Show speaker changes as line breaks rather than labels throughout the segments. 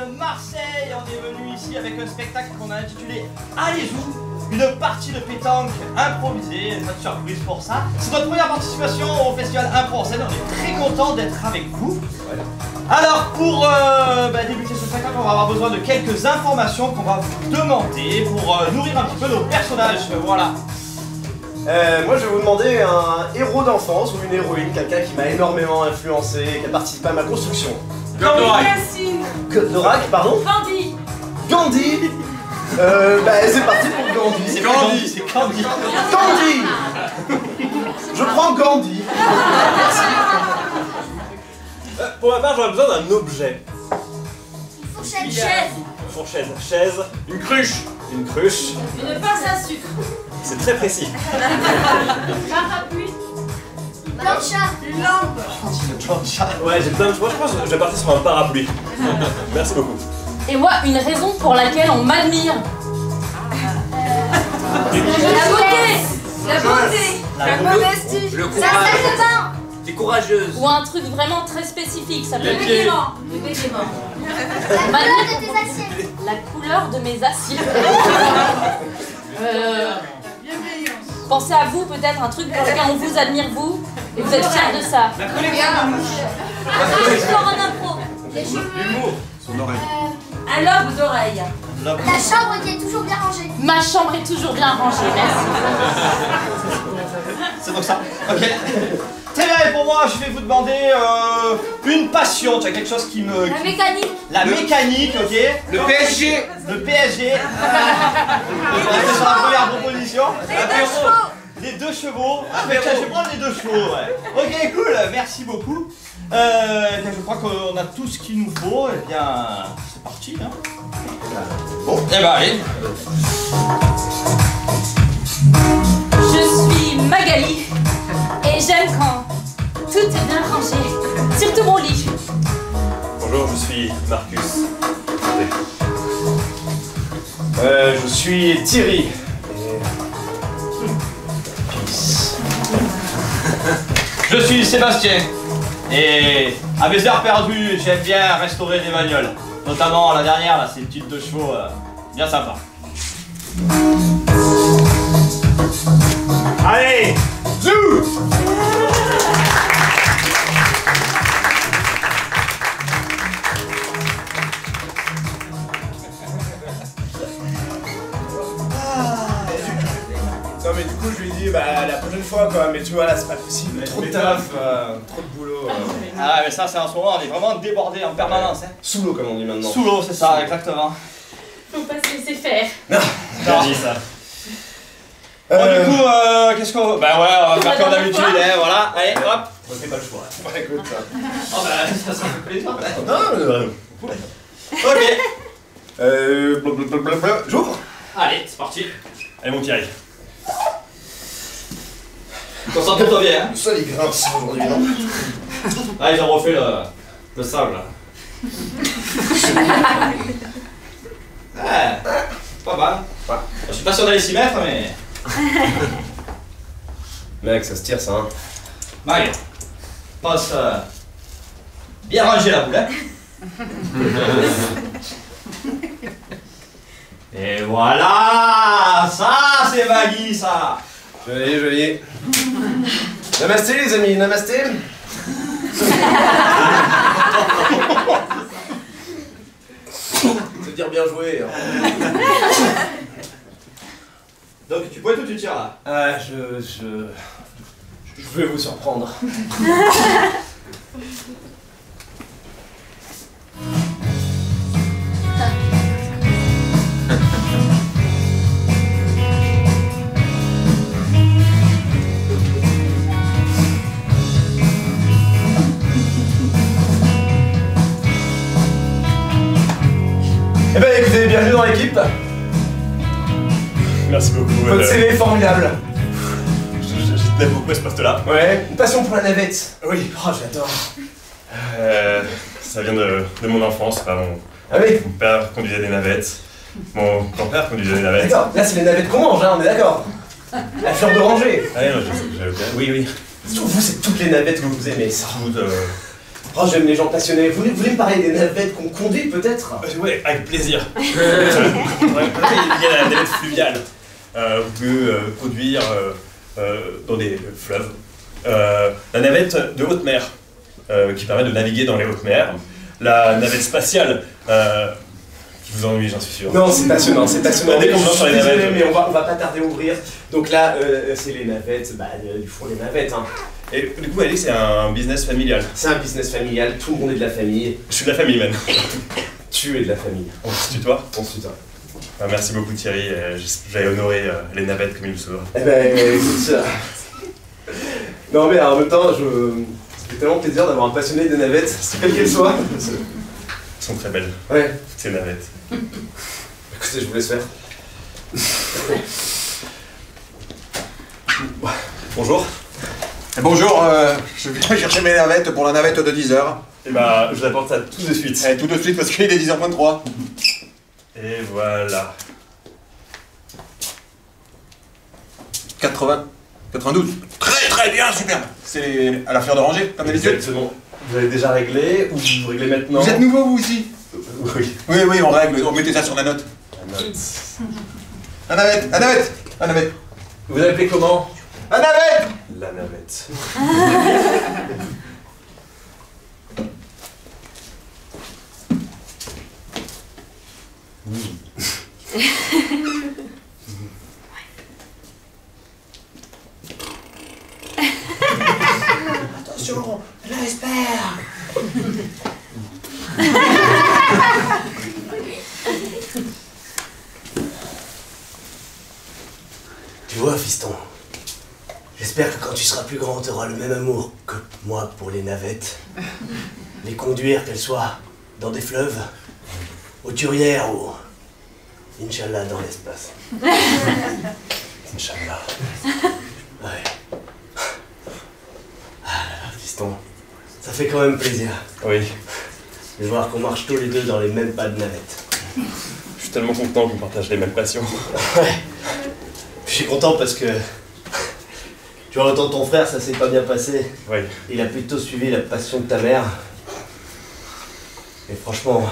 de Marseille. On est venu ici avec un spectacle qu'on a intitulé Allez-vous, une partie de pétanque improvisée, pas de surprise pour ça. C'est notre première participation au festival Impro en scène, on est très content d'être avec vous. Alors pour débuter ce spectacle, on va avoir besoin de quelques informations qu'on va vous demander pour nourrir un petit peu nos personnages, voilà.
Moi je vais vous demander un héros d'enfance ou une héroïne, quelqu'un qui m'a énormément influencé, qui a participé à ma construction. Goldorak, pardon.
Gandhi.
Gandhi. C'est parti pour Gandhi.
C'est Gandhi, c'est Gandhi.
Gandhi. Je prends Gandhi. Merci.
Pour ma part, j'aurais besoin d'un objet.
Fourchette. Chaise.
Fourchette, chaise, une cruche. Une cruche.
Une pince à sucre.
C'est très précis.
Parapluie. Plancha. Lampe.
Ouais, j'ai plein de choix. Je pense que je vais partir sur un parapluie. Merci beaucoup.
Et moi, une raison pour laquelle on m'admire.
La beauté. La beauté. La modestie.
Le
La
courage.
salle de bain.
T'es courageuse.
Ou un truc vraiment très spécifique, ça peut
Le
être
bégaiement. Le bégaiement. La couleur de tes assiettes.
la couleur de mes assiettes. Pensez à vous, peut-être un truc pour lequel on vous admire vous, et vous êtes fiers de ça.
La collection de mouches.
Sport en impro.
Les cheveux.
L'humour. Son oreille.
Un lobe d'oreille.
La
chambre qui est toujours bien rangée.
Ma chambre est toujours bien rangée, merci.
C'est donc ça. Ok. Très bien, et pour moi, je vais vous demander une passion, tu as quelque chose qui me...
La mécanique.
La mécanique, ok.
Le PSG.
Le PSG. On est sur la première proposition. Les deux chevaux. Ah, mais tiens, je vais prendre les deux chevaux, ouais. Ok, cool, merci beaucoup. Je crois qu'on a tout ce qu'il nous faut, et bien, c'est parti, hein. Bon, et ben allez.
Je suis Magali, et j'aime quand tout est bien rangé, surtout mon lit.
Bonjour, je suis Marcus.
Je suis Thierry.
Je suis Sébastien. Et à mes heures perdues, j'aime bien restaurer des bagnoles. Notamment la dernière, là, c'est une petite de chevaux bien sympa.
Allez, zou.
Non mais du coup je lui ai dit la prochaine fois quoi, mais tu vois là c'est pas possible, trop de taf, trop de boulot.
Ah mais ça c'est en ce moment, on est vraiment débordé en permanence. Hein.
Sous l'eau comme on dit maintenant.
Sous l'eau, c'est ça, exactement.
Faut pas se laisser faire.
Bien dit ça.
Bon du coup, qu'est-ce qu'on... Bah ouais, on va faire comme d'habitude, hein, voilà, allez, hop.
C'est pas le choix. Ouais, écoute ça.
Oh bah ça fait plaisir.
Non,
Ok.
J'ouvre.
Allez, c'est parti.
Allez mon Thierry.
Concentre-toi bien, hein.
Le sol il grince aujourd'hui, non?
Ah, ils ont refait le sable, là. Ouais, pas mal.
Ouais.
Je suis pas sûr d'aller s'y mettre, mais...
Mec, ça se tire ça, hein.
Mario, passe bien ranger la boule, hein. Et voilà, ça c'est Maggie, ça.
Joli, joli. Namasté les amis, namasté. C'est dire bien joué. Hein.
Donc tu pointes ou tu tires là?
Ah, je vais vous surprendre. Eh ben écoutez, bienvenue dans l'équipe.
Merci beaucoup.
Votre CV est formidable.
Je t'aime beaucoup à ce poste-là.
Ouais, une passion pour la navette.
Oui.
Oh, j'adore.
Ça vient de mon enfance. Enfin,
Ah oui.
mon père conduisait des navettes. Mon grand-père conduisait des navettes.
D'accord, là c'est les navettes qu'on mange, hein, on est d'accord. La fleur d'oranger.
Ah oui, oui.
Surtout vous, c'est toutes les navettes que vous aimez ça. Oh, j'aime les gens passionnés. Vous voulez me parler des navettes qu'on conduit peut-être?
Ouais, avec plaisir. Ouais, il y a la navette fluviale. Vous pouvez conduire dans des fleuves. La navette de haute mer, qui permet de naviguer dans les hautes mers. La navette spatiale, qui vous ennuie, j'en suis sûr.
Non, c'est passionnant, c'est passionnant.
Dès qu'on va sur les
Désolé,
navettes.
mais on va pas tarder à ouvrir. Donc là, c'est les navettes, bah, ils font les navettes, hein.
Et du coup, elle dit que c'est un business familial.
C'est un business familial, tout le monde est de la famille.
Je suis de la famille, même.
Tu es de la famille.
On se tutoie.
On se tutoie.
Merci beaucoup, Thierry. J'ai honoré les navettes comme il me se doit.
Eh ben, écoute ça. Non, mais en même temps, ça fait tellement plaisir d'avoir un passionné des navettes, quelle qu'elle soit.
Elles sont très belles,
Ouais.
toutes ces navettes.
Écoutez, je vous laisse faire.
Bonjour.
Bonjour, je viens chercher mes navettes pour la navette de 10h.
Et bah, je vous apporte ça tout de suite.
Tout de suite parce qu'il est 10h23.
Et voilà.
92. Très bien, superbe. C'est à la fleur d'oranger, comme d'habitude.
Exactement. Vous avez déjà réglé ou vous réglez maintenant?
Vous êtes nouveau, vous aussi?
Oui.
Oui, on règle, on mettait ça sur la note. La navette.
Vous appelez comment?
La navette.
La navette. Attention, l'iceberg. Tu vois, fiston, j'espère que quand tu seras plus grand, tu auras le même amour que moi pour les navettes. Les conduire, qu'elles soient dans des fleuves, aux turières ou, Inch'Allah, dans l'espace. Inch'Allah. Ouais. Ah là là, fiston, ça fait quand même plaisir
Oui.
de voir qu'on marche tous les deux dans les mêmes pas de navette.
Je suis tellement content qu'on partage les mêmes passions.
Ouais. Je suis content parce que, tu vois, autant ton frère, ça s'est pas bien passé.
Oui.
Il a plutôt suivi la passion de ta mère. Et franchement,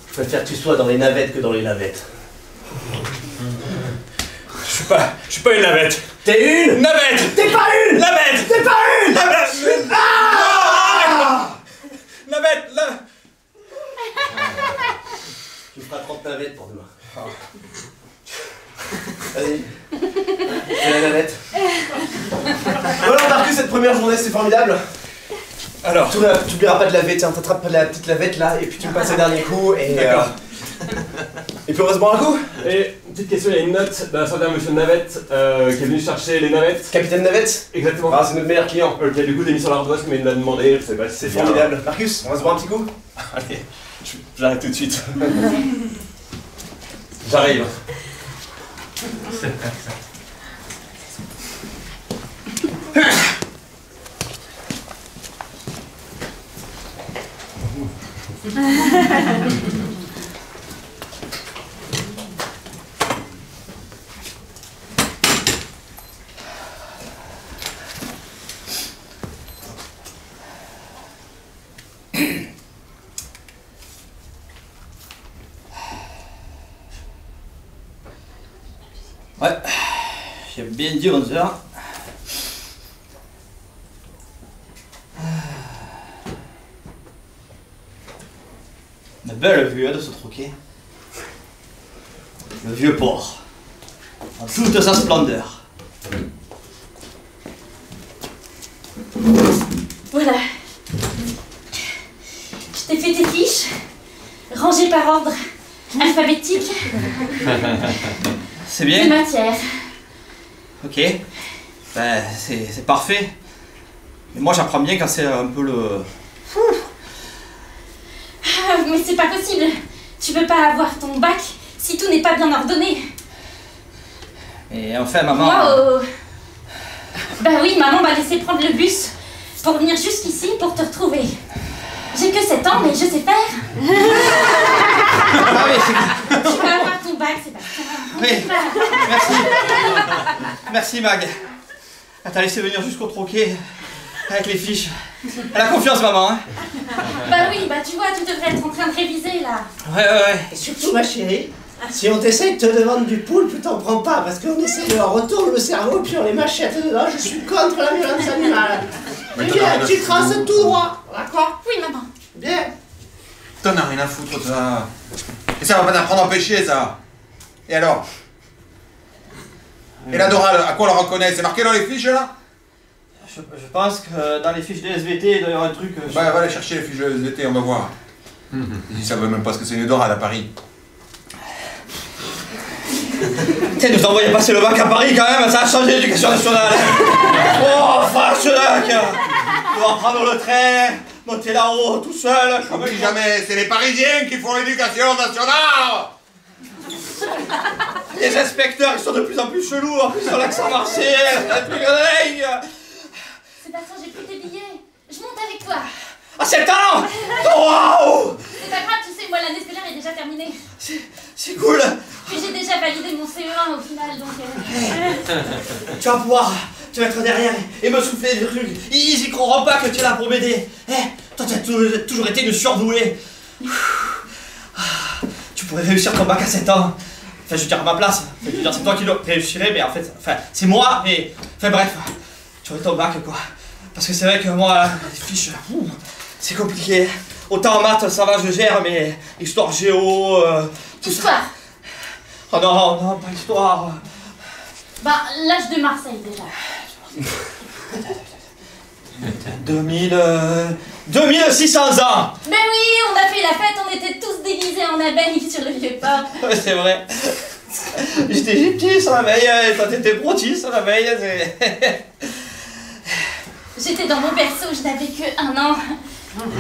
je préfère que tu sois dans les navettes que dans les lavettes.
Je suis pas une navette.
T'es une
Navette.
T'es pas une
Navette.
T'es pas une
Navette. Navette.
Tu feras 30 navettes pour demain. Vas-y. Fais la navette. Voilà, Marcus, cette première journée, c'est formidable.
Alors.
Tu n'oublieras pas de laver, tiens, t'attrapes la petite lavette là, et puis tu me passes le dernier coup, et...
D'accord.
Et puis on va se boire un coup.
Et petite question, il y a une note d'un certain monsieur Navette qui est venu chercher les navettes.
Capitaine Navette.
Exactement.
Ah, c'est notre meilleur client.
Ok, du coup, t'es mis sur l'ardoise, mais il me l'a demandé, je sais pas si
C'est
bien.
formidable. Marcus, on va se boire un petit coup.
Allez, j'arrête tout de suite.
J'arrive.
Ouais, j'ai bien dit 11h. Une belle vue de se troquer. Le vieux port, en toute sa splendeur.
Voilà. Je t'ai fait tes fiches, rangées par ordre alphabétique
C'est
de
bien.
matière.
Ok. Ben, c'est parfait. Mais moi j'apprends bien quand c'est un peu le...
Ah, mais c'est pas possible. Tu peux pas avoir ton bac si tout n'est pas bien ordonné.
Et enfin maman...
Wow. Bah oui, maman m'a laissé prendre le bus pour venir jusqu'ici pour te retrouver. J'ai que 7 ans, mais je sais faire.
Ah oui, c'est...
Tu peux avoir ton bac, Sébastien.
Oui. Merci. Merci Mag. Elle t'a laissé venir jusqu'au troquet. avec les fiches. Elle a confiance, maman, hein.
Bah oui, bah tu vois, tu devrais être en train de réviser là.
Ouais.
Et surtout, ma chérie, si on t'essaye de te vendre du poulpe, t'en prends pas, parce qu'on essaie de leur retourner le cerveau, puis on les machette dedans. Je suis contre la violence animale.
Mais
Bien, tu traces tout droit, d'accord?
Oui, maman.
Bien.
T'en as rien à foutre de ça. Et ça va pas t'apprendre à pêcher, ça. Et alors? Et la Dora, à quoi on la reconnaît? C'est marqué dans les fiches, là?
Je pense que dans les fiches de SVT, il doit y avoir un truc...
Bah, va aller chercher les fiches de SVT, on va voir. Ils savent même pas ce que c'est une dorade à Paris.
Tiens, nous envoyer passer le bac à Paris quand même, ça a changé l'éducation nationale. Oh, Fachelac! Devoir prendre le train, monter là-haut tout seul.
Comme si jamais, c'est les Parisiens qui font l'éducation nationale!
Les inspecteurs, ils sont de plus en plus chelous, en plus sur l'accent marseillais, un truc de dingue.
Sébastien, j'ai pris tes billets. Je monte avec toi.
À 7 ans! Waouh!
C'est pas grave, tu sais, moi l'année scolaire est déjà terminée.
C'est cool.
Puis j'ai déjà validé mon CE1 au final, donc...
Tu vas pouvoir te mettre derrière et me souffler des trucs. Ils y croiront pas que tu es là pour m'aider. Toi, tu as toujours été une surdouée. Tu pourrais réussir ton bac à 7 ans. Enfin, je veux dire, à ma place. Je veux dire, c'est toi qui le réussirais, mais en fait, c'est moi, mais... Enfin, bref, tu aurais ton bac, quoi. Parce que c'est vrai que moi, les fiches, c'est compliqué. Autant en maths, ça va, je gère, mais histoire, géo...
Histoire.
Oh non, pas histoire.
Bah, l'âge de Marseille, déjà.
2600 ans.
Mais oui, on a fait la fête, on était tous déguisés en abeilles sur le vieux port.
Ouais, c'est vrai. J'étais petit sur la veille, et toi t'étais proti sur la veille.
J'étais dans mon berceau, je n'avais que 1 an.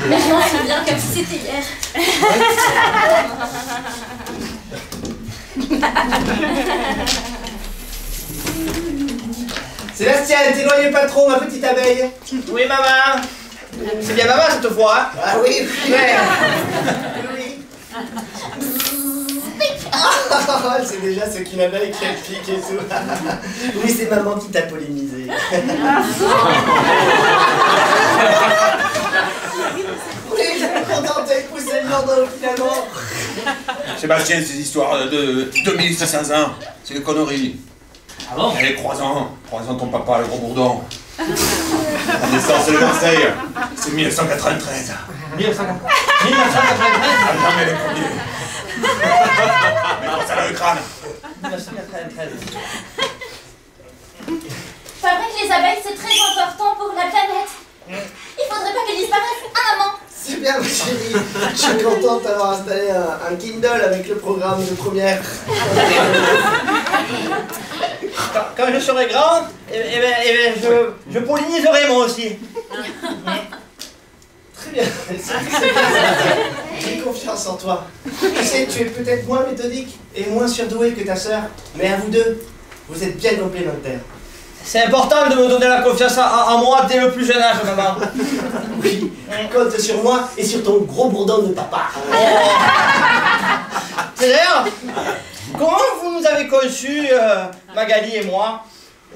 Mais je m'en souviens comme si c'était hier.
Sébastien, t'éloigne pas trop, ma petite abeille.
Oui, maman. C'est bien maman cette fois, hein.
Ah oui, ouais. Oui. C'est déjà ce qu'une abeille qui pique et tout. Oui, c'est maman qui t'a pollinisé. Oui, je suis contente de pousser le jardin finalement.
Sébastien, ces histoires de 2500 ans, c'est une connerie.
Ah bon?
Allez, croisant ton papa, le gros bourdon. La naissance de Marseille, c'est 1993.
1993.
Ah, jamais les premiers. Mais quand ça a le crâne.
1993.
C'est vrai que les abeilles, c'est très important pour la planète. Il faudrait pas qu'elles disparaissent un moment.
C'est bien, ma chérie. Je suis contente d'avoir installé un Kindle avec le programme de première.
Quand je serai grand, je polliniserai moi aussi.
Très bien. J'ai confiance en toi. Tu sais, tu es peut-être moins méthodique et moins surdoué que ta sœur, mais à vous deux, vous êtes bien complémentaires.
C'est important de me donner la confiance en moi dès le plus jeune âge, maman.
Oui, compte sur moi et sur ton gros bourdon de papa.
D'ailleurs, comment vous nous avez conçus, Magali et moi?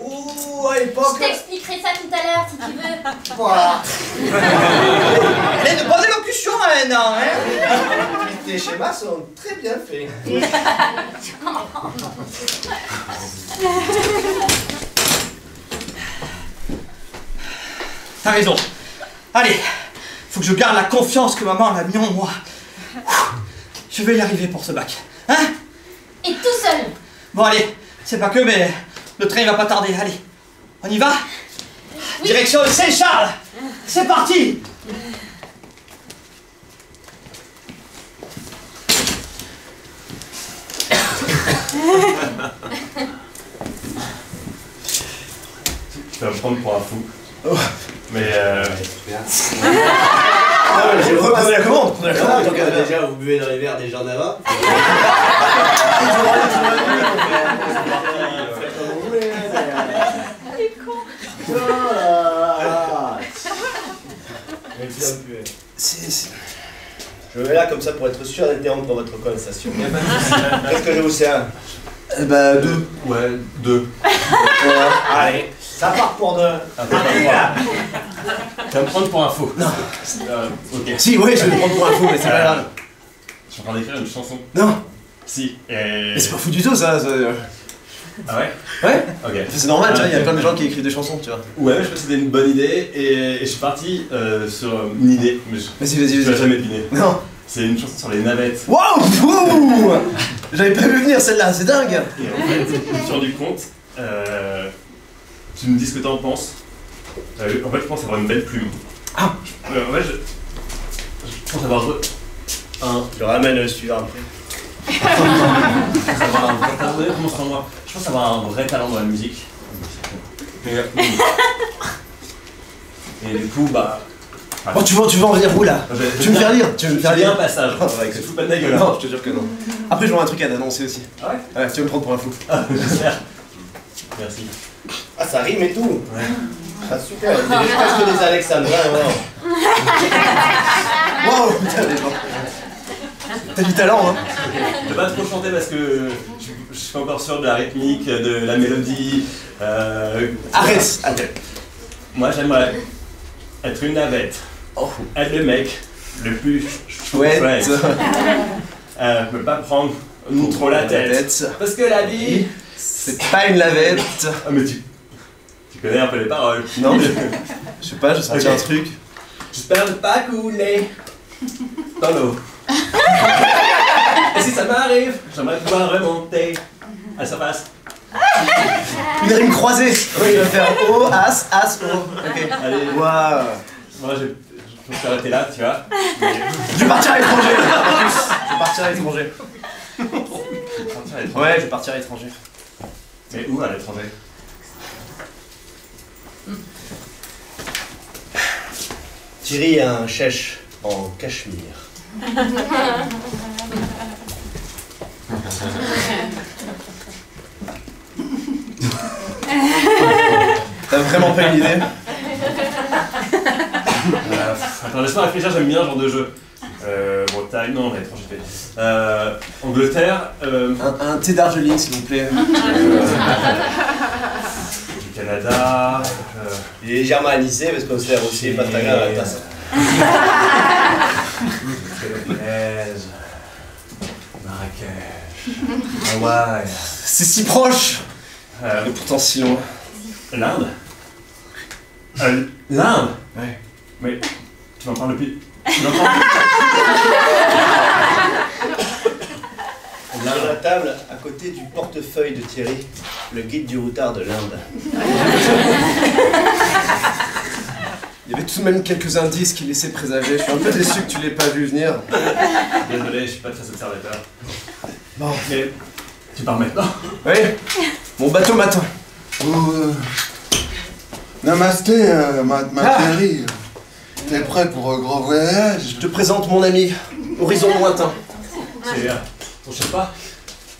Ouh, à
Je
l'époque...
t'expliquerai ça tout à l'heure si tu veux.
Voilà.
Allez, ne posez vos questions maintenant, hein.
Tes schémas sont très bien faits.
T'as raison. Allez, faut que je garde la confiance que maman a mis en moi. Je vais y arriver pour ce bac. Hein?
Et tout seul.
Bon allez, c'est pas que, mais le train il va pas tarder. Allez, on y va?
Oui.
Direction de Saint-Charles. C'est parti.
Tu vas me prendre pour un fou. Mais
Je repasse
la commande.
Donc déjà, vous buvez dans les verres des gens d'avant. Je me mets là comme ça pour être sûr d'interrompre votre conversation. Qu'est-ce que je vous sers?
bah 2. Ouais, 2.
Allez. Ça part pour de...
Attends, tu vas me prendre pour un faux.
Non.
Ok.
Si, ouais, je vais te prendre pour un fou, mais c'est pas grave.
Je suis en train d'écrire une chanson.
Non.
Si.
Mais c'est pas fou du tout, ça.
Ah ouais?
Ouais.
Ok.
C'est normal, tu vois, il y a plein de gens qui écrivent des chansons, tu vois.
Ouais, je crois que c'était une bonne idée et je suis parti sur une idée. Mais
Vas-y,
tu vas jamais deviner.
Non.
C'est une chanson sur les navettes.
Waouh! J'avais pas vu venir celle-là, c'est dingue!
Et en fait, je me suis rendu compte, tu me dis ce que t'en penses. En fait, je pense avoir une belle plume.
Ah!
En fait, je pense avoir
Je ramène le suivant après.
je pense avoir un vrai talent. Comment ça moi? Je pense avoir un vrai talent dans la musique. Et du coup, bah.
Oh, tu veux en venir où là? Tu veux me faire lire? Tu veux me faire
lire
lire
un passage.
Ouais,
C'est fou pas de la gueule.
Non, je te jure que non. Après, j'aurai un truc à t'annoncer aussi.
Ah ouais?
Ouais, tu veux me prendre pour un fou.
Ah, j'espère. Merci.
Ah, ça rime et tout.
Ouais.
Ah, super, on dirait presque des Alexandrins, wow. Wow, putain, les gens. T'as du talent, hein?
Je vais pas trop chanter parce que je suis pas encore sûr de la rythmique, de la mélodie.
Arrête!
Moi, j'aimerais être une navette.
Oh.
Être le mec le plus
Chouette.
Me pas prendre trop la tête. Parce que la vie,
c'est pas une lavette.
Ah, mais tu connais un peu les paroles.
Non, mais je sais pas, j'ai senti un truc.
J'espère ne pas couler dans l'eau. Et si ça m'arrive, j'aimerais pouvoir remonter à la surface.
Une rime croisée. Oui, je vais faire O, As, As, O. Ok.
Allez.
Waouh.
Moi, je me suis arrêté là, tu vois.
Je vais partir à l'étranger. En plus, je vais partir à l'étranger. Ouais, je vais partir à l'étranger.
Mais où à l'étranger?
Thierry a un chèche en Cachemire. T'as vraiment pas une idée?
Attends, laisse-moi réfléchir, j'aime bien ce genre de jeu. Bretagne, non, l'étranger. Angleterre,
Un thé d'Argeline, s'il vous plaît.
du Canada.
Il est légèrement anisé parce qu'on sert aussi pas très grave à la tasse.
Marrakech. Hawaï.
C'est si proche! Et pourtant si loin.
L'Inde. L'Inde?
Ouais.
Mais tu m'en parles depuis. Tu m'en parles
Sur la table, à côté du portefeuille de Thierry, le guide du routard de l'Inde. Il y avait tout de même quelques indices qui laissaient présager. Je suis un peu déçu que tu l'aies pas vu venir.
Désolé, je suis pas très observateur.
Bon.
Mais tu pars maintenant?
Oui, mon bateau m'attend.
Namasté, ma Thierry. T'es prêt pour un grand voyage?
Je te présente mon ami, Horizon Lointain.
C'est ton chef pas?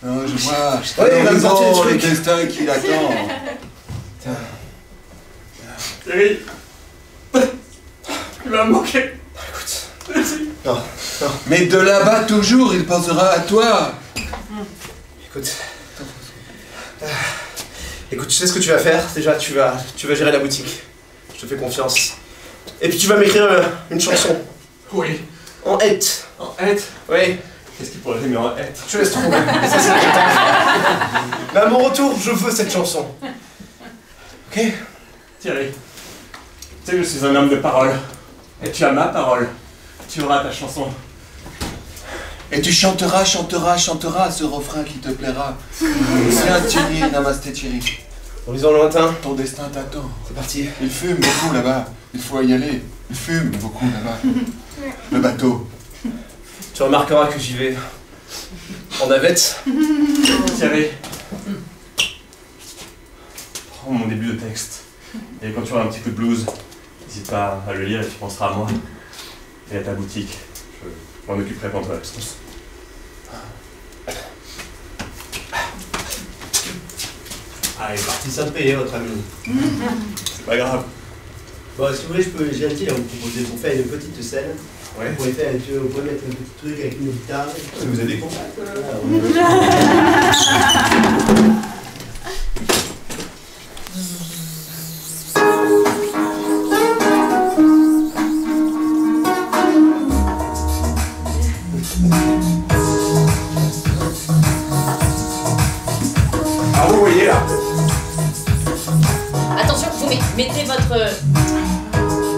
Non, je vois.
Oui, il va me sortir des
le
trucs.
destin qui l'attend.
Thierry, il va me manquer.
Non, non.
Mais de là-bas, toujours, il pensera à toi.
Écoute. Écoute, tu sais ce que tu vas faire? Déjà, tu vas gérer la boutique. Je te fais confiance. Et puis tu vas m'écrire une chanson.
Oui.
En hête.
En hête?
Oui.
Qu'est-ce qui pourrait rimer en hête?
Je laisse trouver. Ça, c'est mais à mon retour, je veux cette chanson. Ok?
Thierry, tu sais que je suis un homme de parole. Et tu as ma parole. Tu auras ta chanson.
Et tu chanteras ce refrain qui te plaira. Tiens, Thierry, namasté Thierry.
Horizon Lointain.
Ton destin t'attend.
C'est parti.
Il fume beaucoup là-bas. Il faut y aller. Il fume beaucoup là-bas. Le bateau.
Tu remarqueras que j'y vais en navette.
Thierry, prends mon début de texte. Et quand tu auras un petit coup de blues, n'hésite pas à le lire et tu penseras à moi. Et à ta boutique. Je m'en occuperai pendant l'absence.
Allez, parti ça de payer, votre ami.
C'est pas grave.
Bon, si vous voulez, j'ai un petit à vous proposer pour faire une petite scène.
Ouais.
Vous pouvez mettre un petit truc avec une guitare.
Vous avez des contacts?
Ah, vous voyez là.
Attention, vous mettez votre...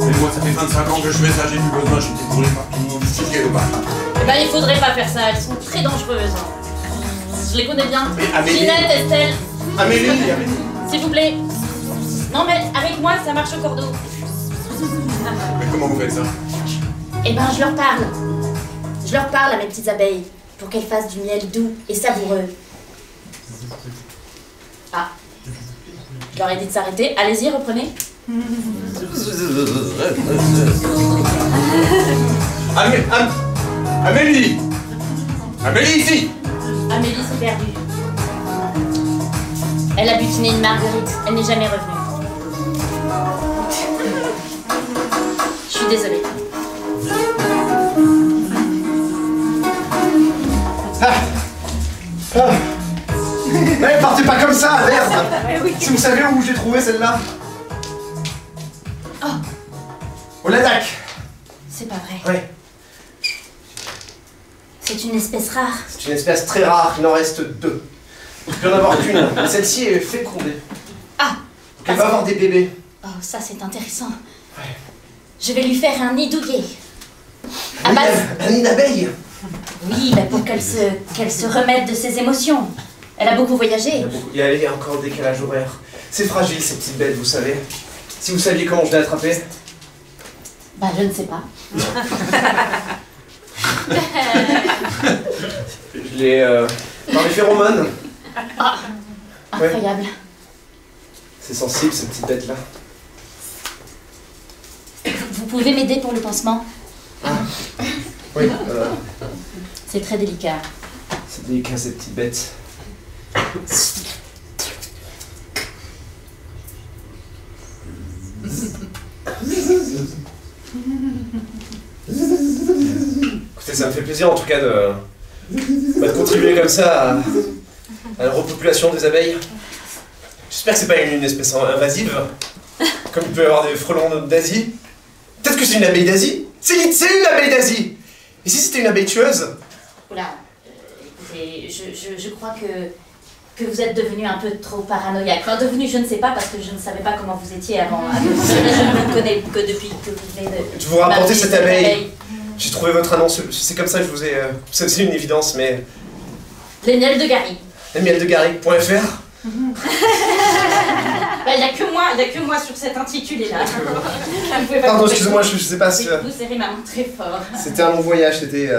Mais moi, ça fait 25 ans que je fais ça, j'ai plus besoin, j'étais brûlé partout. Quelque part.
Eh ben, il faudrait pas faire ça, elles sont très dangereuses. Je les connais bien.
Mais Amélie...
Ginette, Estelle.
Amélie.
S'il vous plaît. Non mais avec moi, ça marche au cordeau.
Mais comment vous faites ça?
Eh ben, je leur parle. Je leur parle à mes petites abeilles pour qu'elles fassent du miel doux et savoureux. Ah. Je leur ai dit de s'arrêter. Allez-y, reprenez.
Amélie. Amélie, ici.
Amélie s'est perdue. Elle a butiné une marguerite. Elle n'est jamais revenue. Je suis désolée.
Mais partez pas comme ça, merde. Si vous savez où j'ai trouvé celle-là.
Oh.
Au Ladakh.
C'est pas vrai.
Ouais.
C'est une espèce rare.
C'est une espèce très rare, il en reste 2. Il peut y en avoir qu'une. Celle-ci est fécondée.
Ah.
Elle va avoir des bébés.
Oh, ça c'est intéressant. Ouais. Je vais lui faire un nid douillet.
Un nid d'abeille.
Oui, mais pour qu'elle se remette de ses émotions. Elle a beaucoup voyagé.
Il y a encore un décalage horaire. C'est fragile ces petites bêtes, vous savez. Si vous saviez comment je l'ai attrapée.
Bah, je ne sais pas.
Je l'ai par les phéromones.
Ah, incroyable. Ouais.
C'est sensible ces petites bêtes là.
Vous pouvez m'aider pour le pansement?
Ah. Oui.
C'est très délicat.
C'est délicat ces petites bêtes. Écoutez, ça me fait plaisir en tout cas de contribuer comme ça à la repopulation des abeilles. J'espère que c'est pas une espèce invasive, comme il peut y avoir des frelons d'Asie. Peut-être que c'est une abeille d'Asie. C'est une abeille d'Asie. Et si c'était une abeille tueuse?
Oula, écoutez, je crois que vous êtes devenu un peu trop paranoïaque. Enfin, devenu, je ne sais pas, parce que je ne savais pas comment vous étiez avant. Je ne vous connais que depuis que vous venez de...
Je vous rapporter cette abeille. J'ai trouvé votre annonce, c'est comme ça que je vous ai... c'est une évidence, mais...
Les miels de Gary.
Lesmielsdegary.fr.
Il n'y a que moi sur cet intitulé-là.
Pardon, excusez-moi, je sais pas si...
Vous serrez ma main très fort.
C'était un long voyage, c'était...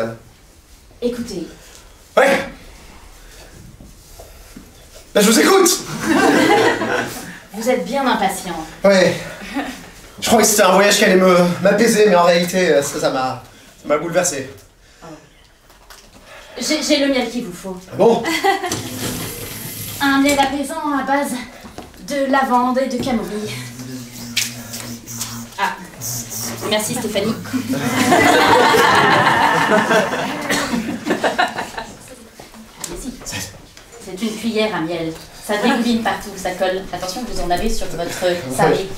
Écoutez.
Ouais. Ben, je vous écoute.
Vous êtes bien impatient.
Ouais. Je crois que c'était un voyage qui allait m'apaiser, mais en réalité, ça m'a bouleversé.
Oh. J'ai le miel qu'il vous faut.
Ah bon?
Un miel apaisant à base de lavande et de camomille. Ah, merci Stéphanie. C'est une cuillère à miel. Ça dégouline partout, ça colle. Attention, vous en avez sur votre salé.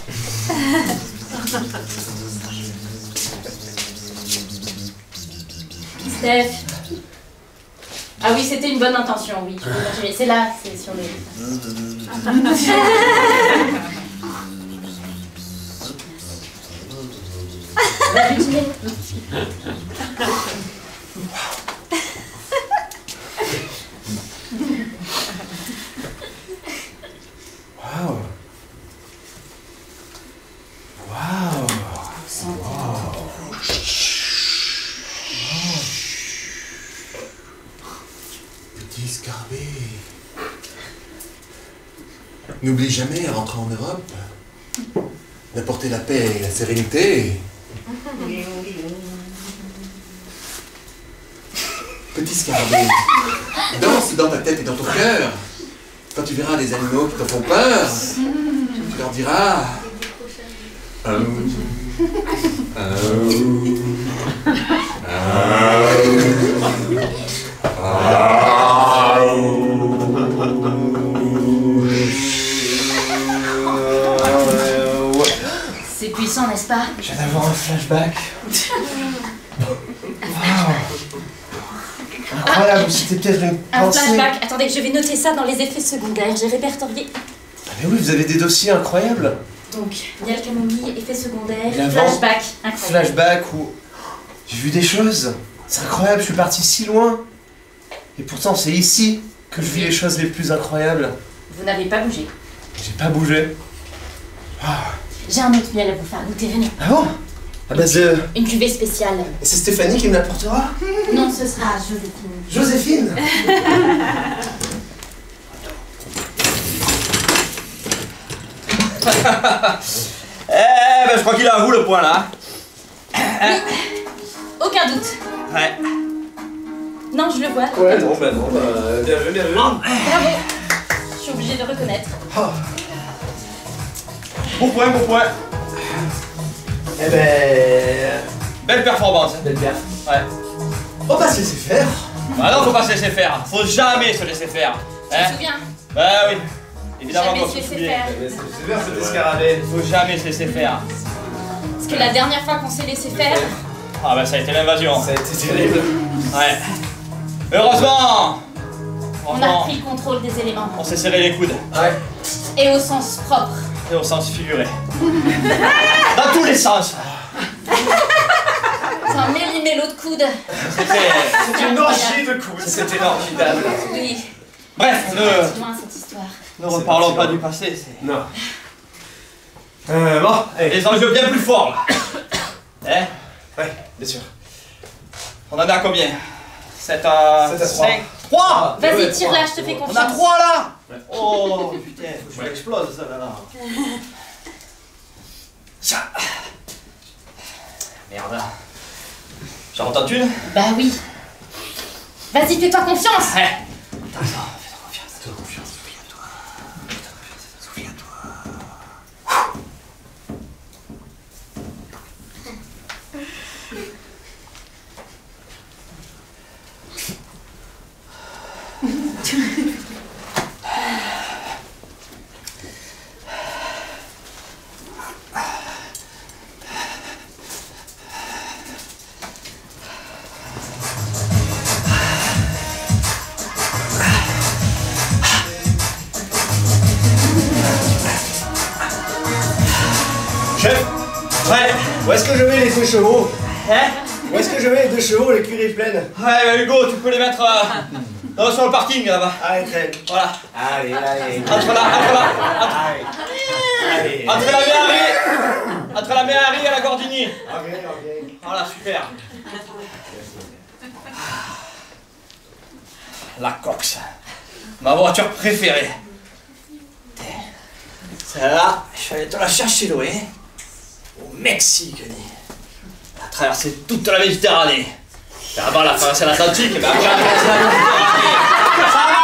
Steph. Ah oui, c'était une bonne intention, oui. C'est là, c'est sur les...
Petit Scarabée. N'oublie jamais, en rentrant en Europe, d'apporter la paix et la sérénité. Petit Scarabée, danse dans ta tête et dans ton cœur. Quand tu verras des animaux qui t'en font peur, tu leur diras...
C'est puissant, n'est-ce pas?
Je viens d'avoir un flashback. Wow. Incroyable, c'était peut-être une
Un
pensée.
flashback. Attendez, je vais noter ça dans les effets secondaires. J'ai répertorié.
Ah, mais oui, vous avez des dossiers incroyables.
Donc, miel camomille, effets secondaires,
L'avant.
flashback. Incroyable.
Flashback ou... J'ai vu des choses. C'est incroyable, je suis parti si loin. Et pourtant, c'est ici que je vis les choses les plus incroyables.
Vous n'avez pas bougé.
J'ai pas bougé.
J'ai un autre miel à vous faire goûter, venez.
Ah bon? À base de...
Une cuvée spéciale.
Et c'est Stéphanie qui me l'apportera?
Non, ce sera Joséphine.
Joséphine?
Eh ben, je crois qu'il a à vous le point là.
Aucun doute.
Ouais.
Non, je le vois.
Ouais, non, bah non, bien vu, bien vu.
Bravo. Je suis obligée de reconnaître.
Bon point, bon point.
Eh ben...
Belle performance.
Belle perf.
Ouais.
On va se laisser faire.
Ah non, faut pas se laisser faire. Faut jamais se laisser faire.
Tu te souviens?
Bah oui. Évidemment
Jamais
qu'on
se
se
laisser
souvient.
faire.
C'est bien cet escarabée.
Faut jamais se laisser faire.
Parce que la dernière fois qu'on s'est laissé faire,
Ah bah ça a été l'invasion.
Ça a été terrible.
Ouais. Heureusement.
on a repris le contrôle des éléments.
On s'est serré les coudes.
Ouais.
Et au sens propre.
Et au sens figuré. Dans tous les sens.
C'est un méli-mélo de coude.
C'était
une orgie de coups. C'était formidable.
Oui.
Bref,
C'est loin cette histoire.
ne reparlons pas du passé.
Non. Bon, allez.
Les enjeux bien plus forts là. Hein?
Ouais, bien sûr.
On en a combien? 7 à
7 à
5. 3.
Vas-y, tire là, je te fais
On
confiance.
a 3 là. Oh putain, faut que je l'explose ça là. Ça. Merde. J'en entends une?
Bah oui. Vas-y, fais-toi confiance.
Ouais. Attends, fais-toi confiance. Fais-toi confiance, souviens-toi. Fais-toi confiance, souviens-toi.
Chef,
Ouais.
où est-ce que je mets les 2 chevaux?
Hein?
Où est-ce que je mets les 2 chevaux, l'écurie pleine?
Ouais, bah Hugo, tu peux les mettre sur le parking là-bas.
Allez, traîne.
Voilà.
Allez, allez.
Entre la Méhari et la Gordini.
Ok.
Voilà, super. La Cox. Ma voiture préférée. Celle-là, je suis allé te la chercher loin. Au Mexique, Denis. Elle a traversé toute la Méditerranée. Et avant, elle a traversé l'Atlantique, mais après, elle a traversé la Méditerranée. Ça va!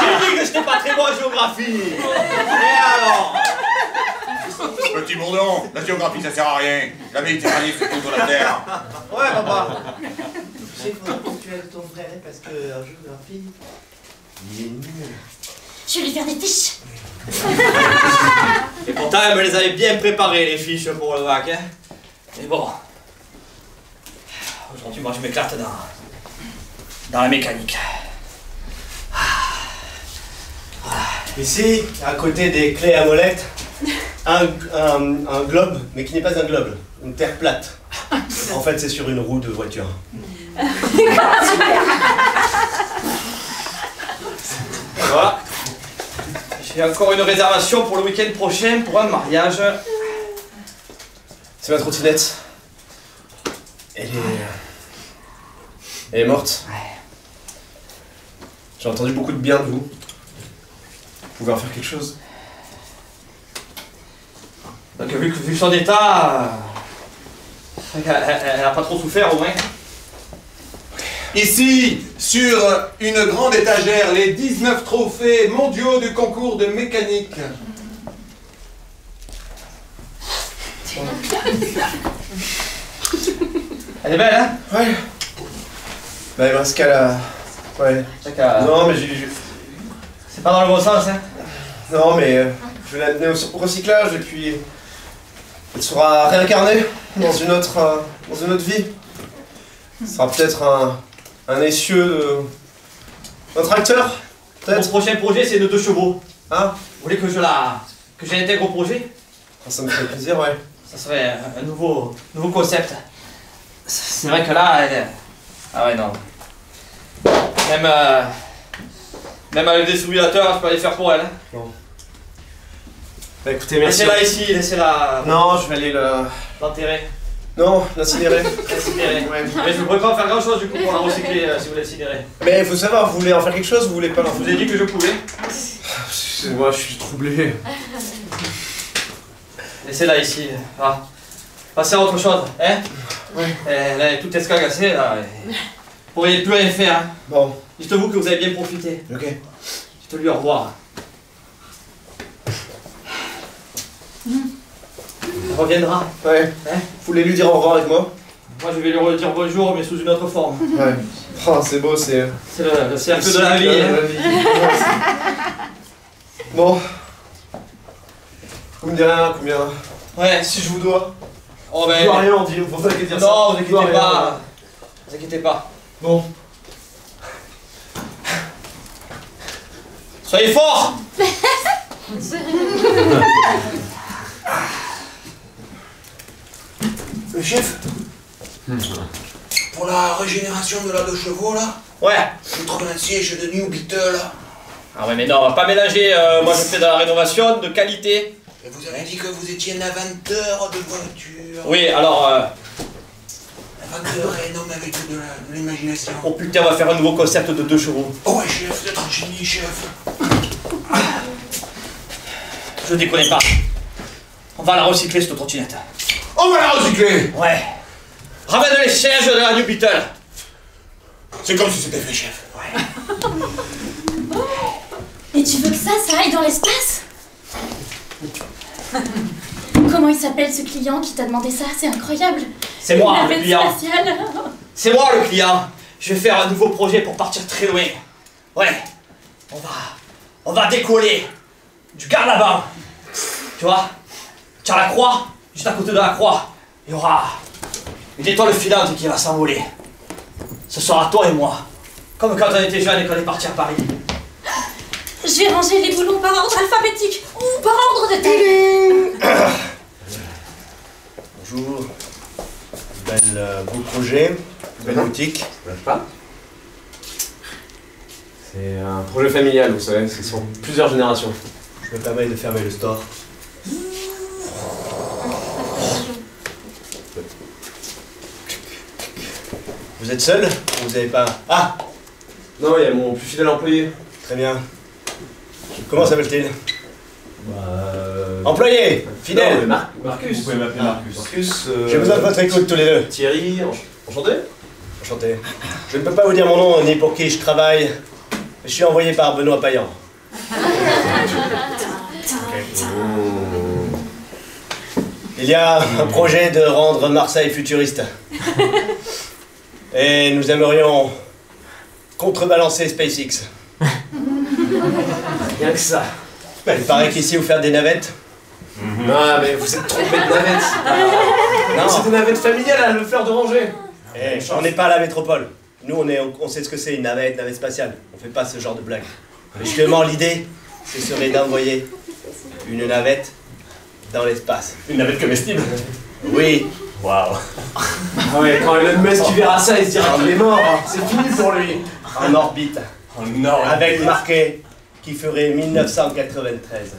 J'ai dit que j'étais pas très bon en géographie. Et alors?
Petit bourdon, la géographie ça sert à rien. La Méditerranée c'est tout sur la terre.
Ouais, papa.
Tu sais qu'il faudra que tu aides ton frère parce que en géographie, il est nul.
Je vais lui faire des fiches.
Et pourtant, elle me les avait bien préparées, les fiches pour le bac. Hein. Mais bon. Aujourd'hui, moi, je m'éclate dans la mécanique.
Ici, à côté des clés à molette, un globe, mais qui n'est pas un globe, une terre plate. En fait, c'est sur une roue de voiture.
Voilà. J'ai encore une réservation pour le week-end prochain pour un mariage.
C'est ma trottinette. Elle est morte. J'ai entendu beaucoup de bien de vous. Vous pouvez en faire quelque chose.
Donc, vu son état, elle a pas trop souffert au moins.
Ici, sur une grande étagère, les 19 trophées mondiaux du concours de mécanique.
Elle est belle, hein?
Ouais. Bah, il me reste qu'à la... Ouais. Non, mais
C'est pas dans le bon sens, hein?
Non, mais je vais l'amener au recyclage et puis... Elle sera réincarnée dans une autre vie. Ce sera peut-être
Un essieu de... Un tracteur,
Mon
peut-être?
prochain projet, c'est de 2 chevaux.
Ah,
Vous voulez que que j'intègre au projet?
ça me fait plaisir, ouais.
Ça serait un nouveau concept. C'est vrai que là, ah ouais, non. Même avec des défibrillateur, je peux aller faire pour elle. Hein.
Bon. Bah écoutez, merci.
Laissez-la ici, laissez-la
Non, je vais aller
l'enterrer.
Non, l'incinérer.
L'incinérer. Mais je ne pourrais pas faire grand chose du coup pour la recycler si vous l'incinérez.
Mais faut savoir, vous voulez en faire quelque chose ou vous voulez pas
Je vous ai dit que je pouvais.
Excusez-moi, je suis troublé.
Laissez-la ici. Ah. Passez à autre chose, hein?
Oui.
Elle est toute escagassée là. Vous pourriez plus rien faire. Hein.
Bon.
Dites-vous que vous avez bien profité.
Ok.
Dites-lui au revoir. Elle reviendra.
Ouais.
Hein?
Vous voulez lui dire au revoir avec moi?
Moi je vais lui redire bonjour mais sous une autre forme.
Ouais. Oh, c'est beau, c'est...
C'est le cercle de la vie. Hein.
Bon. Vous me direz rien, combien?
Ouais.
Si je vous dois.
Oh
Je
ben.
dois rien, on dit, faut pas dire ça.
Non, vous
Je dois
inquiétez
rien.
pas. Vous inquiétez pas.
Bon.
Soyez forts!
Le chef, pour la régénération de la 2 chevaux, là,
Ouais.
je trouve un siège de New Beetle, là.
Ah ouais mais non, on va pas mélanger. Moi je fais de la rénovation de qualité.
Et vous avez dit que vous étiez un inventeur de voitures.
Oui, alors.
Inventeur et un homme avec de l'imagination.
Oh putain, on va faire un nouveau concept de 2 chevaux.
Oh ouais, chef, vous êtes un génie, chef.
Je déconne pas. On va la recycler cette trottinette.
On va la recycler.
Ouais. Ramène les sièges de la New Beetle.
C'est comme si c'était fait, chef.
Ouais.
Et tu veux que ça aille dans l'espace? Comment il s'appelle ce client qui t'a demandé ça? C'est incroyable.
C'est moi,
Une
le
navette
client.
spatiale.
C'est moi le client. Je vais faire un nouveau projet pour partir très loin. Ouais. On va décoller du Garlaban. Tu vois? Tu as la croix. Juste à côté de la croix, il y aura une étoile filante qui va s'envoler. Ce sera toi et moi. Comme quand on était jeunes et qu'on est parti à Paris.
Je vais ranger les boulons par ordre alphabétique ou par ordre de taille.
Bonjour. Beau projet, belle boutique.
Pas. C'est un projet familial, vous savez, c'est sur plusieurs générations.
Je me permets de fermer le store. Vous êtes seul? Vous avez pas... Ah!
Non, il y a mon plus fidèle employé.
Très bien. Comment s'appelle-t-il? Employé! Fidèle!
Non, mais Marcus.
Vous pouvez m'appeler Marcus.
Marcus.
J'ai besoin de votre écoute tous les deux.
Thierry, enchanté.
Enchanté. Je ne peux pas vous dire mon nom ni pour qui je travaille. Je suis envoyé par Benoît Payan. Il y a un projet de rendre Marseille futuriste. Et nous aimerions contrebalancer SpaceX.
Rien que ça.
Il paraît qu'ici vous faites des navettes.
Non, mais vous êtes trompé de navette.
Non.
C'est des navettes familiales à le fleur d'oranger.
Eh, on n'est pas à la métropole. Nous, on sait ce que c'est une navette spatiale. On fait pas ce genre de blague. Mais justement, l'idée, ce serait d'envoyer une navette dans l'espace.
Une navette comestible.
Oui.
Waouh.
Ah ouais, quand Elon Musk verra ça, il se dira qu'il est mort. C'est fini pour lui.
En orbite.
Non.
Avec marqué qui ferait 1993.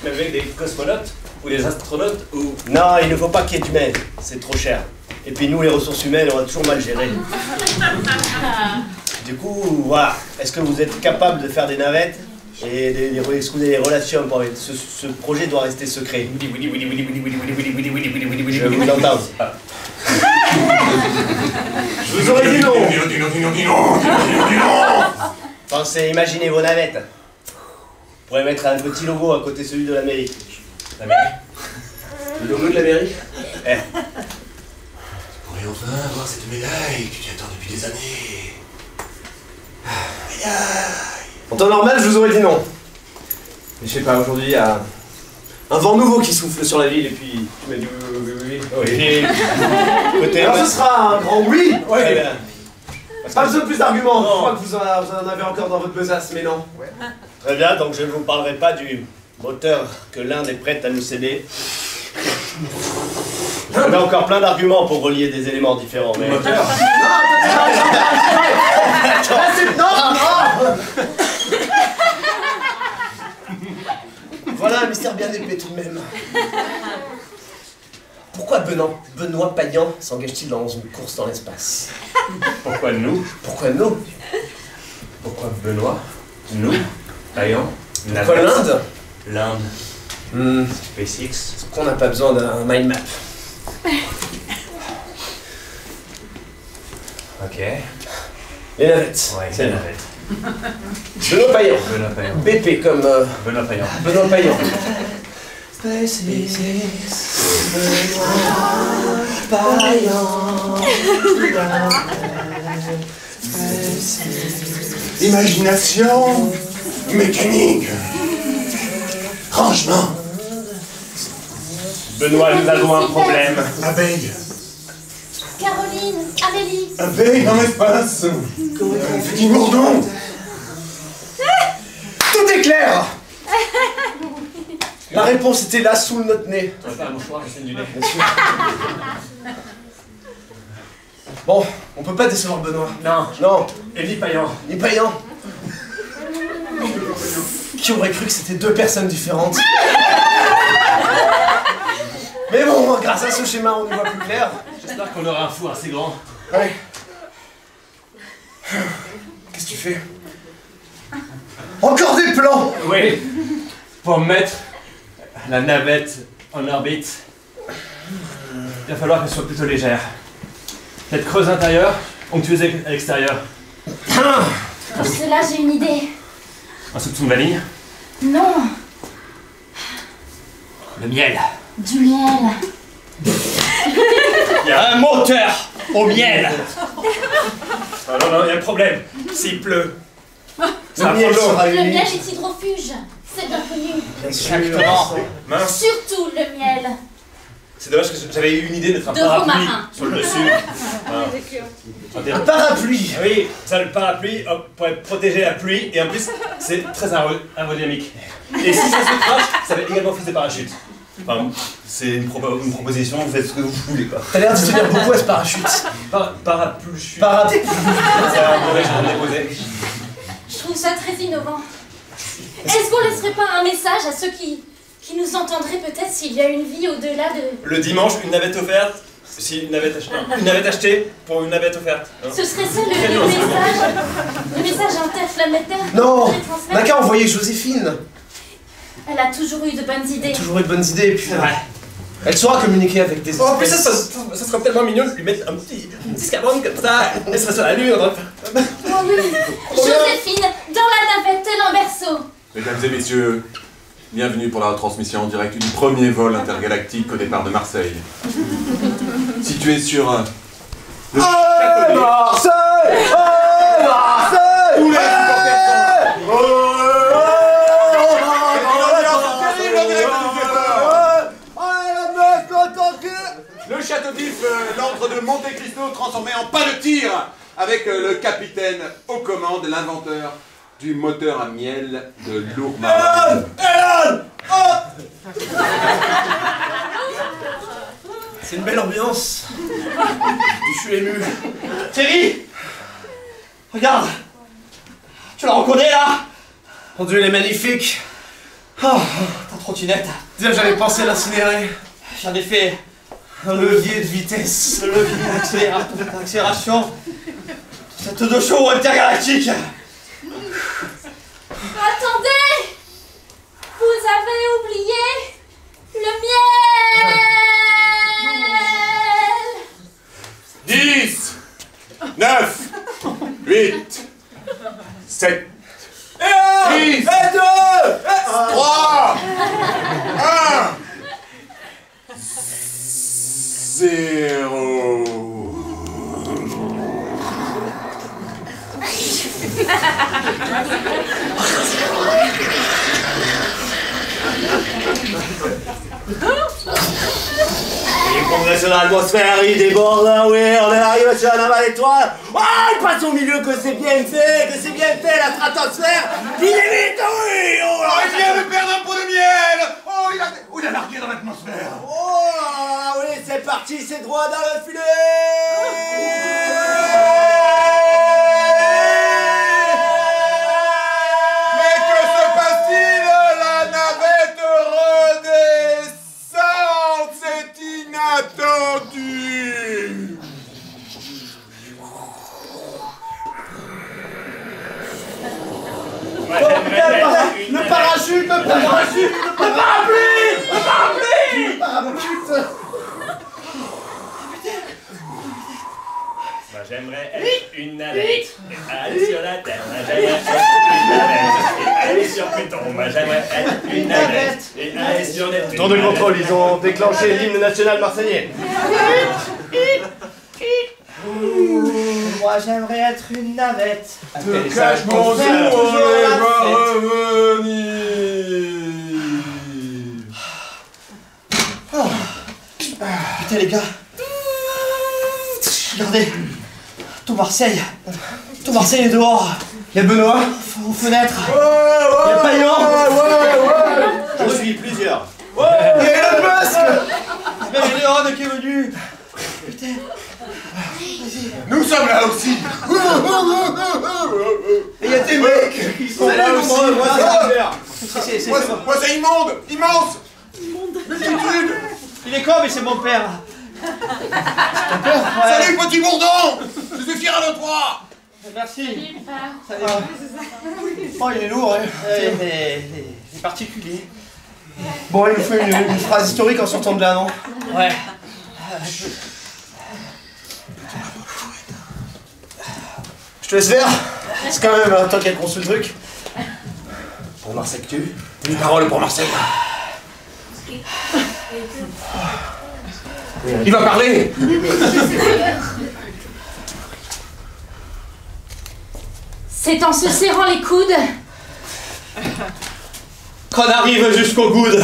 Mais avec des cosmonautes ou des astronautes ou...
Non, il ne faut pas qu'il y ait d'humains. C'est trop cher. Et puis nous, les ressources humaines, on va toujours mal gérer. Du coup, voilà. Est-ce que vous êtes capable de faire des navettes? Et est-ce que vous avez des relations pour ce projet doit rester secret. Je vous entends.
Je vous aurais dit non.
Dis non.
Pensez, imaginez vos navettes. Vous pourrez mettre un petit logo à côté de celui de l'Amérique.
Le logo de l'Amérique.
Eh,
On pourrait enfin avoir cette médaille que tu attends depuis des années.
En temps normal, je vous aurais dit non. Mais je sais pas, aujourd'hui, il y a un vent nouveau qui souffle sur la ville et puis tu m'as dit oui.
Côté
Alors ce sera un grand oui.
Très bien.
Pas besoin de plus d'arguments. Je crois que vous en avez encore dans votre besace, mais non.
Très bien, donc je ne vous parlerai pas du moteur que l'Inde est prête à nous céder. J'avais encore plein d'arguments pour relier des éléments différents, mais...
Moteur.
Voilà un mystère bien épais tout de même. Pourquoi Benoît Payan s'engage-t-il dans une course dans l'espace?
Pourquoi nous?
Pourquoi nous?
Pourquoi Benoît? Nous? Payan?
Pourquoi l'Inde?
L'Inde. SpaceX.
Est-ce qu'on n'a pas besoin d'un mind map?
Ok.
Les navettes.
Ouais, c'est la navette.
Benoît Payan.
Benoît Payan.
BP comme
Benoît Payan.
Benoît Payan.
Imagination mécanique. Rangement.
Benoît, nous avons un problème.
Abeille.
Caroline, Amélie.
Abeille dans l'espace. Petit bourdon.
Tout est clair. La réponse était là, sous notre nez.
On va faire un mouchoir, la scène du nez.
Bon, on peut pas décevoir Benoît.
Non.
Non,
Élie Payan.
ni Payan. Qui aurait cru que c'était deux personnes différentes? Mais bon, grâce à ce schéma, on y voit plus clair.
J'espère qu'on aura un four assez grand.
Ouais. Qu'est-ce que tu fais? Encore des plans!
Oui. Pour mettre la navette en orbite, il va falloir qu'elle soit plutôt légère. Peut-être creuse intérieure, onctueuse à l'extérieur.
Pour cela, j'ai une idée.
Un soupçon de vanille.
Non,
Le miel.
du miel.
Il y a un moteur au miel.
Ah non, non, il y a un problème. S'il pleut.
Le miel sera
Le
unique.
miel est hydrofuge. C'est bien connu.
Exactement.
Mince.
Surtout le miel.
C'est dommage que j'avais eu une idée d'être un
De
parapluie
romarin.
sur le dessus.
Un parapluie!
Ah oui, ça le parapluie pour protéger la pluie et en plus c'est très aérodynamique. Et si ça se crache, ça va également faire des parachutes. Enfin, c'est une proposition, vous faites ce que vous voulez quoi.
T'as l'air de tenir beaucoup à ce parachute.
Parapluie.
Parapluie.
C'est un mauvais genre déposé.
Je trouve ça très innovant. Est-ce qu'on laisserait pas un message à ceux qui nous entendraient peut-être s'il y a une vie au-delà de...
Le dimanche, une navette offerte. Si une navette achetée. Une navette achetée pour une navette offerte. Hein.
Ce serait ça le message interplanétaire qu'on
Non!
pourrait
On
transmettre.
n'a qu'à envoyer Joséphine.
Elle a toujours eu de bonnes idées.
Toujours eu de bonnes idées et puis...
C'est vrai.
Elle saura communiquer avec des
Oh, en plus,
espèces.
ça serait tellement mignon de lui mettre un petit scarabée comme ça. Elle serait sur la lune en train de faire.
Oh oui. Joséphine, dans la navette, tel un berceau.
Mesdames et messieurs, bienvenue pour la retransmission en direct du premier vol intergalactique au départ de Marseille. Situé sur le château d'If.
Marseille! Marseille!
Tous les supporters Le château d'If, l'ordre de Monte Cristo transformé en pas de tir avec le capitaine aux commandes, l'inventeur du moteur à miel de Lourmarin.
C'est une belle ambiance. Je suis ému.
Thierry, regarde. Tu la reconnais là?
Mon Dieu, elle est magnifique. Oh,
Ta trottinette.
déjà j'avais pensé l'incinérer.
J'en ai fait
Un levier de vitesse.
le levier d'accélération. Cette de show intergalactique.
Attendez! Vous avez oublié le miel!
10, 9, 8, 7, 6, 3, 1, 0.
Il progresse dans l'atmosphère, il déborde, oui, on arrive sur la navale étoile. Oh, il passe au milieu, que c'est bien fait, la stratosphère. Il est vite, oui. Oh,
Oh, il vient de perdre un pot de miel. Oh, il a largué dans l'atmosphère.
Oh, oui, c'est parti, c'est droit dans le filet.
Mais que se passe-t-il? La navette redescend. C'est inattendu.
Le parachute, le parachute, le parapluie, le parapluie, le parachute.
Moi j'aimerais être une navette et aller sur la terre. Moi j'aimerais être une navette et aller sur Pluton. Moi j'aimerais être une navette et aller sur Neptune.
Tour de contrôle, ils ont déclenché l'hymne national marseillais.
Moi j'aimerais être une navette.
Te cache mon Dieu, on va revenir.
Putain les gars. Regardez. Tout Marseille est dehors.
Il y a Benoît.
Aux fenêtres.
Il y a Payan.
Je suis plusieurs.
Il y a Elon Musk.
Même Léon qui est venu.
Nous sommes là aussi.
Et il y a des mecs qui sont là aussi.
Moi c'est immonde, immense. Multitude.
Il est con mais c'est mon père.
Salut petit bourdon. Je suis fier de toi.
Merci.
Salut,
Oh, il est lourd, hein.
Les particuliers.
Bon, il nous fait une phrase historique en sortant de là, non?
Ouais.
Je te laisse faire. C'est quand même toi qui as conçu le truc. Pour Marseille que tu.
Une parole pour Marseille. Il va parler.
C'est en se serrant les coudes
Qu'on arrive jusqu'au coude.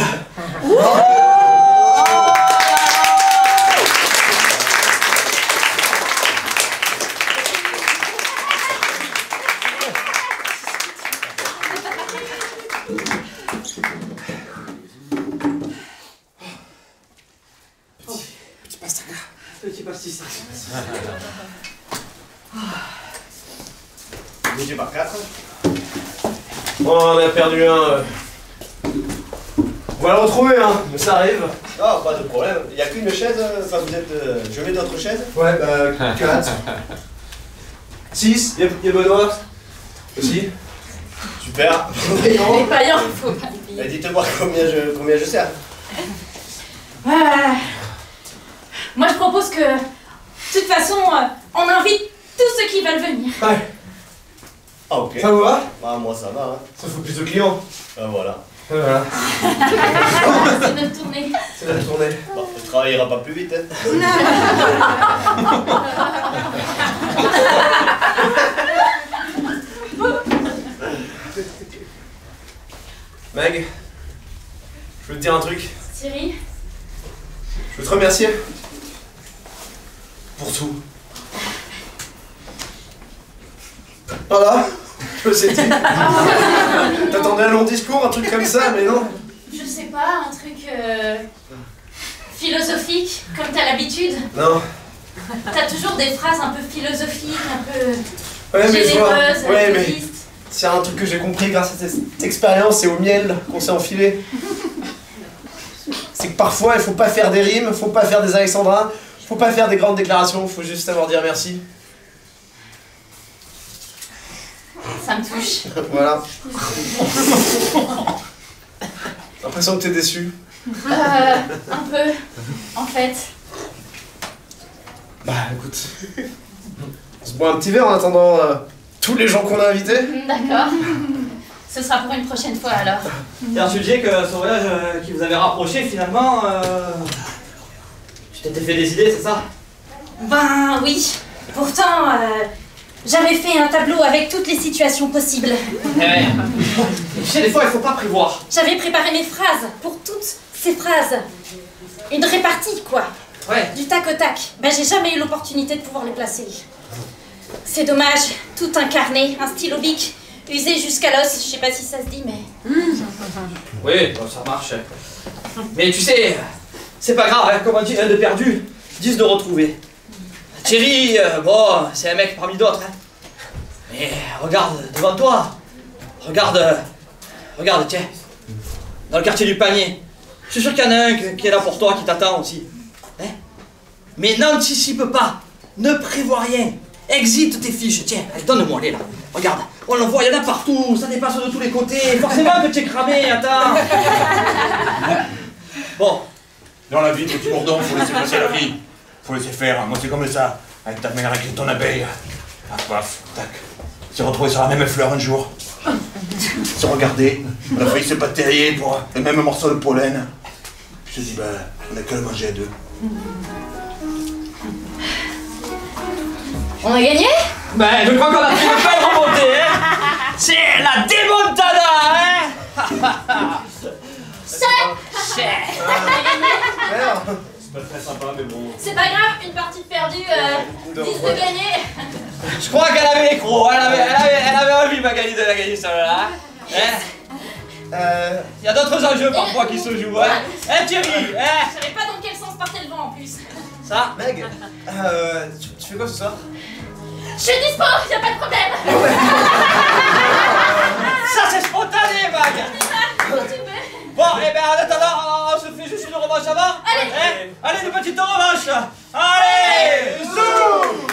Petit pastis.
Divisé par 4.
Bon, on a perdu un. On va le retrouver, hein, mais ça arrive.
Ah, pas de problème. Il n'y a qu'une chaise, enfin vous êtes... je mets d'autres chaises.
Ouais, 4. 6, il y a Benoît. Aussi.
Super.
Les païens, il faut pas les payer.
Dites-moi combien je sers.
Moi je propose que, de toute façon, on invite tous ceux qui veulent venir.
Ouais.
Ah ok.
Ça vous va?
Bah moi ça va. Hein.
Ça fait plus de clients.
Voilà.
Voilà.
C'est notre tournée.
C'est la tournée.
Bon, le travail ira pas plus vite. Hein.
Meg, je veux te dire un truc.
Thierry,
Je veux te remercier. Pour tout. Voilà. Je me suis dit. T'attendais un long discours, un truc comme ça, mais non.
je sais pas, un truc philosophique, comme t'as l'habitude.
Non.
T'as toujours des phrases un peu philosophiques, un peu
Ouais, mais je vois.
généreuses,
Ouais, mais
activistes.
c'est un truc que j'ai compris grâce à cette expérience et au miel qu'on s'est enfilé. C'est que parfois, il faut pas faire des rimes, faut pas faire des alexandrins, faut pas faire des grandes déclarations, faut juste savoir dire merci.
Ça me touche.
Voilà. J'ai l'impression que t'es déçu.
Un peu, en fait.
Bah écoute, on se boit un petit verre en attendant tous les gens qu'on a invités.
D'accord. Ce sera pour une prochaine fois alors.
Alors tu disais que ce voyage qui vous avait rapproché finalement, tu t'étais fait des idées, c'est ça?
Ben oui. Pourtant, J'avais fait un tableau avec toutes les situations possibles.
Ouais. Tu sais, des fois, il faut pas prévoir.
J'avais préparé mes phrases pour toutes ces phrases. Une répartie, quoi.
Ouais.
Du tac au tac. Ben, j'ai jamais eu l'opportunité de pouvoir les placer. C'est dommage, tout incarné, un stylo bic, usé jusqu'à l'os. Je sais pas si ça se dit, mais...
Oui, bon, ça marche. Mais tu sais, c'est pas grave, hein, comme on dit, un de perdu, 10 de retrouvé. Thierry, bon, c'est un mec parmi d'autres, hein. Mais regarde devant toi. Regarde, tiens. Dans le quartier du Panier. Je suis sûr qu'il y en a un qui est là pour toi, qui t'attend aussi. Hein? Mais n'anticipe pas. Ne prévois rien. Exite tes fiches. Tiens, allez, donne-moi les là. Regarde. On l'en voit, il y en a partout. Ça dépasse de tous les côtés. Forcément que tu es cramé, attends. Bon.
Dans la vie, petit bourdon, faut laisser passer la vie. Faut laisser faire. Moi, c'est comme ça. Avec ta mère, avec ton abeille. Paf, paf, tac. Se retrouver sur la même fleur un jour. Se regarder. On a failli se batailler pour le même morceau de pollen. Puis je te dis, bah, on a qu'à le manger à deux.
On a gagné?
Ben, je crois qu'on a fait une belle remontée, hein. C'est la démontada, hein. C'est...
Merde.
C'est pas très sympa, mais bon.
C'est pas grave, une partie de perdue, 10 de gagné.
Je crois qu'elle avait les crocs, elle avait envie de la gagner celle-là. Hein? Il y a d'autres enjeux parfois qui se jouent, hein. Hein, Thierry, hein?
Je savais pas dans quel sens partait le vent en plus.
Ça?
Meg, tu fais quoi ce soir?
Je suis dispo, y'a pas de problème.
Ça c'est spontané, Mag.
Quand tu veux.
Bon, et ben en attendant, on se fait juste une revanche avant.
Allez.
Hein? Allez, une petite revanche. Allez, zoom.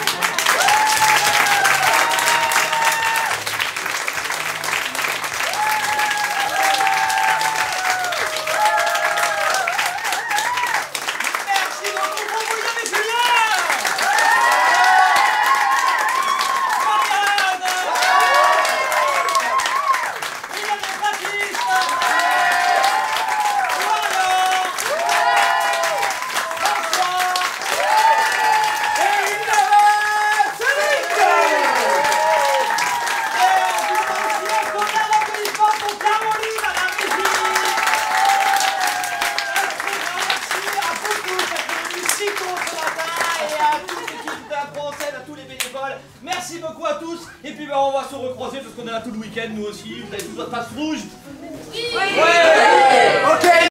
Merci beaucoup à tous, et puis ben, on va se recroiser parce qu'on est là tout le week-end, nous aussi. Vous avez tous votre face rouge.
Oui.
Ouais.